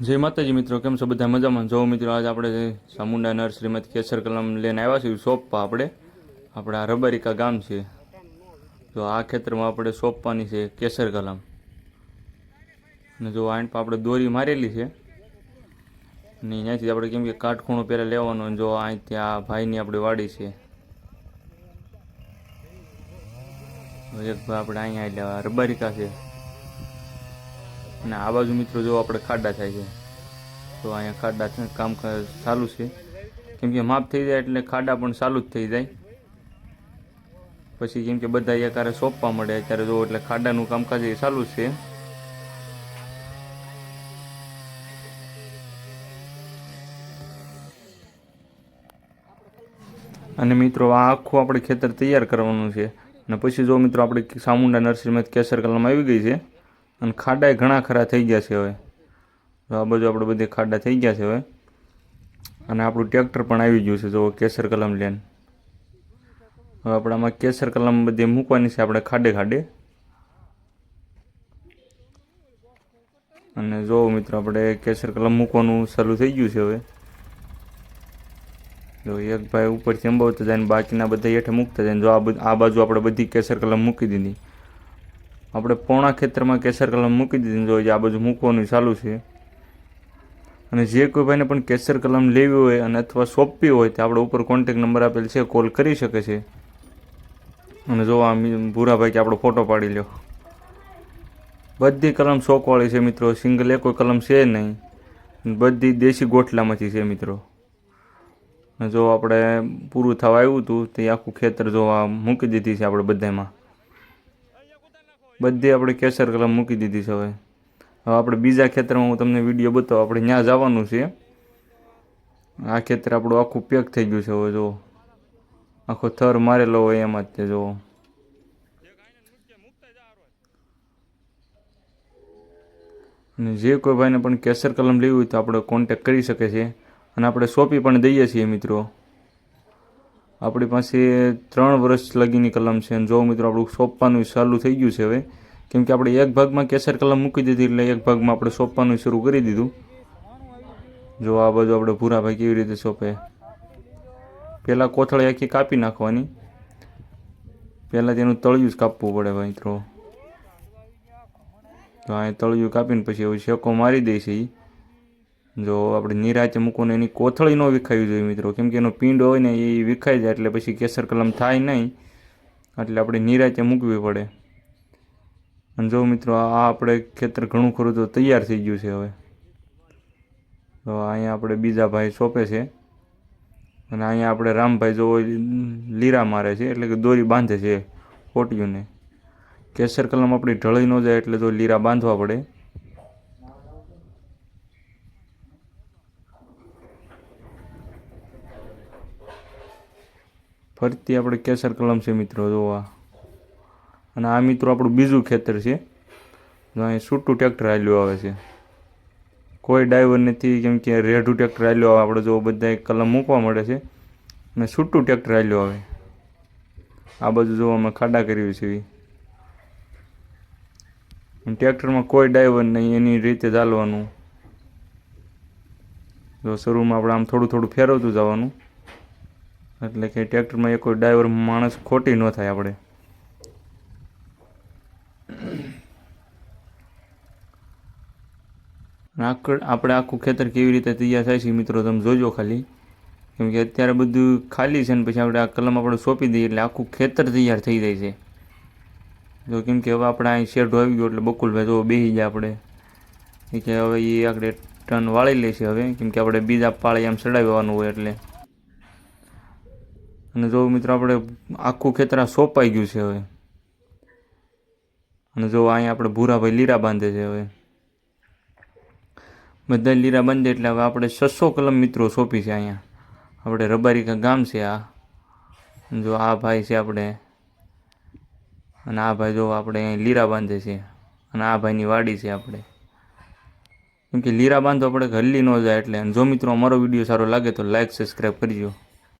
જય માતાજી મિત્રો, કેમ છો બધા મજામાં? જો મિત્રો, આજે આપણે ચામુંડા નર્સરીમાંથી કેસર કલમ લઈને આવ્યા છીએ સોંપવા. આપણે આ રબારિકા ગામ છે, જો આ ખેતરમાં આપણે સોંપવાની છે કેસર કલમ. અને જો આઈન પર આપણે દોરી મારેલી છે ને અહીંયાથી આપણે કેમ કે કાટખૂણો પહેલાં લેવાનો. જો અહીંથી આ ભાઈની આપણી વાડી છે, એક ભાઈ આપણે અહીંયા એટલે રબારિકા છે. અને આ બાજુ મિત્રો જો આપણે ખાડા થાય છે, તો અહીંયા ખાડા કામ ચાલુ છે, કેમ કે માપ થઈ જાય એટલે ખાડા પણ ચાલુ જ થઈ જાય. પછી કેમ કે બધા એકારે સોંપવા મળે અત્યારે જો, એટલે ખાડાનું કામકાજ એ ચાલુ છે. અને મિત્રો આ આખું આપણે ખેતર તૈયાર કરવાનું છે. અને પછી જો મિત્રો આપણે ચામુંડા નર્સરીમાં કેસર કલમ આવી ગઈ છે અને ખાડા ઘણા ખરા થઈ ગયા છે હવે. આ બાજુ આપણે બધે ખાડા થઈ ગયા છે હવે. અને આપણું ટ્રેક્ટર પણ આવી ગયું છે જો કેસર કલમ લઈને. હવે આપણે આમાં કેસર કલમ બધી મૂકવાની છે આપણે ખાડે ખાડે. અને જો મિત્રો આપણે કેસર કલમ મૂકવાનું ચાલુ થઈ ગયું છે હવે. જો એક ભાઈ ઉપરથી અંબાવતા જાય ને બાકીના બધા હેઠે મૂકતા જાય. જો આ બાજુ આપણે બધી કેસર કલમ મૂકી દીધી. આપણે પોણા ખેતરમાં કેસર કલમ મૂકી દીધી. જો આ બાજુ મૂકવાનું ચાલુ છે. અને જે કોઈ ભાઈને પણ કેસર કલમ લેવી હોય અને અથવા સોંપવી હોય તો આપણે ઉપર કોન્ટેક નંબર આપેલ છે, કોલ કરી શકે છે. અને જો આ ભૂરાભાઈ કે આપણો ફોટો પાડી લ્યો. બધી કલમ શોકવાળી છે મિત્રો, સિંગલ એક કોઈ કલમ છે નહીં, બધી દેશી ગોઠલામાંથી છે મિત્રો. જો આપણે પૂરું થવા આવ્યું હતું તે આખું ખેતર જો આ મૂકી દીધી છે આપણે બધામાં. બધી આપણે કેસર કલમ મૂકી દીધી છે હવે. હવે આપણે બીજા ખેતરમાં હું તમને વિડીયો બતાવું, આપણે ત્યાં જવાનું છે. આ ખેતર આપણું આખું પેક થઈ ગયું છે હવે. જો આખો થર મારેલો હોય એમાં જ તે જો. અને જે કોઈ ભાઈને પણ કેસર કલમ લેવી હોય તો આપણે કોન્ટેક કરી શકે છે. અને આપણે સોંપી પણ દઈએ છીએ મિત્રો. આપણી પાસે 3 વર્ષ લગીની કલમ છે. અને જો મિત્રો આપણું સોંપવાનું ચાલુ થઈ ગયું છે હવે, કેમ કે આપણે એક ભાગમાં કેસર કલમ મૂકી દીધી એટલે એક ભાગમાં આપણે સોંપવાનું શરૂ કરી દીધું. જો આ બાજુ આપણે ભૂરાભાઈ કેવી રીતે સોંપે. પહેલાં કોથળી આખી કાપી નાખવાની, પહેલાં તેનું તળિયું જ કાપવું પડે ભાઈ મિત્રો. તો આ તળિયું કાપીને પછી હવે શેકો મારી દે છે. જો આપણે નિરાતે મૂકવું, એની કોથળી ન વિખાવી જોઈએ મિત્રો, કેમ કે એનો પીંડ હોય ને એ વિખાઈ જાય એટલે પછી કેસર કલમ થાય નહીં. એટલે આપણે નિરાતે મૂકવી પડે. અને જો મિત્રો આ આપણે ખેતર ઘણું ખરું તો તૈયાર થઈ ગયું છે હવે. તો અહીંયા આપણે બીજા ભાઈ સોંપે છે. અને અહીંયા આપણે રામભાઈ જો લીરા મારે છે, એટલે કે દોરી બાંધે છે કોટીઓને. કેસર કલમ આપણી ઢળી ન જાય એટલે તો લીરા બાંધવા પડે. ફરતી આપણે કેસર કલમ છે મિત્રો જોવા. અને આ મિત્રો આપણું બીજું ખેતર છે. જો અહીં છૂટું ટ્રેક્ટર હાલ્યું આવે છે, કોઈ ડ્રાઈવર નથી, કેમ કે રેઢું ટ્રેક્ટર હાલ્યું આવે. આપણે જો બધા કલમ મૂકવા મળે છે અને છૂટું ટ્રેક્ટર હાલ્યું આવે. આ બાજુ જો અમે ખાડા કર્યું છે. ટ્રેક્ટરમાં કોઈ ડ્રાઈવર નહીં, એની રીતે ચાલવાનું. જો શરૂમાં આપણે આમ થોડું થોડું ફેરવતું જવાનું, એટલે કે ટ્રેક્ટરમાં કોઈ ડ્રાઈવર માણસ ખોટી ન થાય આપણે. આપણે આખું ખેતર કેવી રીતે તૈયાર થાય છે મિત્રો તમે જોજો ખાલી, કેમ કે અત્યારે બધું ખાલી છે ને પછી આપણે આ કલમ આપણે સોંપી દઈએ એટલે આખું ખેતર તૈયાર થઈ જાય છે. જો કેમ કે હવે આપણે અહીં શેઢો આવી ગયો એટલે બકુલભાઈ જો બેસી જાય આપણે કે હવે એ આપણે ટન વાળી લે છે હવે, કેમ કે આપણે બીજા પાળે આમ ચડાવવાનું હોય એટલે. અને જો મિત્રો આપણે આખું ખેતર આ સોંપાઈ ગયું છે હવે. અને જો અહીંયા આપણે ભૂરાભાઈ લીરા બાંધે છે હવે. બધા લીરા બાંધે એટલે હવે આપણે 600 કલમ મિત્રો સોંપી છે અહીંયા. આપણે રબારિકા ગામ છે આ. જો આ ભાઈ છે આપણે, અને આ ભાઈ જો આપણે અહીં લીરા બાંધે છે. અને આ ભાઈની વાડી છે આપણે. કેમ કે લીરા બાંધો આપણે હલ્લી ન જાય એટલે. અને જો મિત્રો અમારો વિડીયો સારો લાગે તો લાઈક સબસ્ક્રાઈબ કરજો.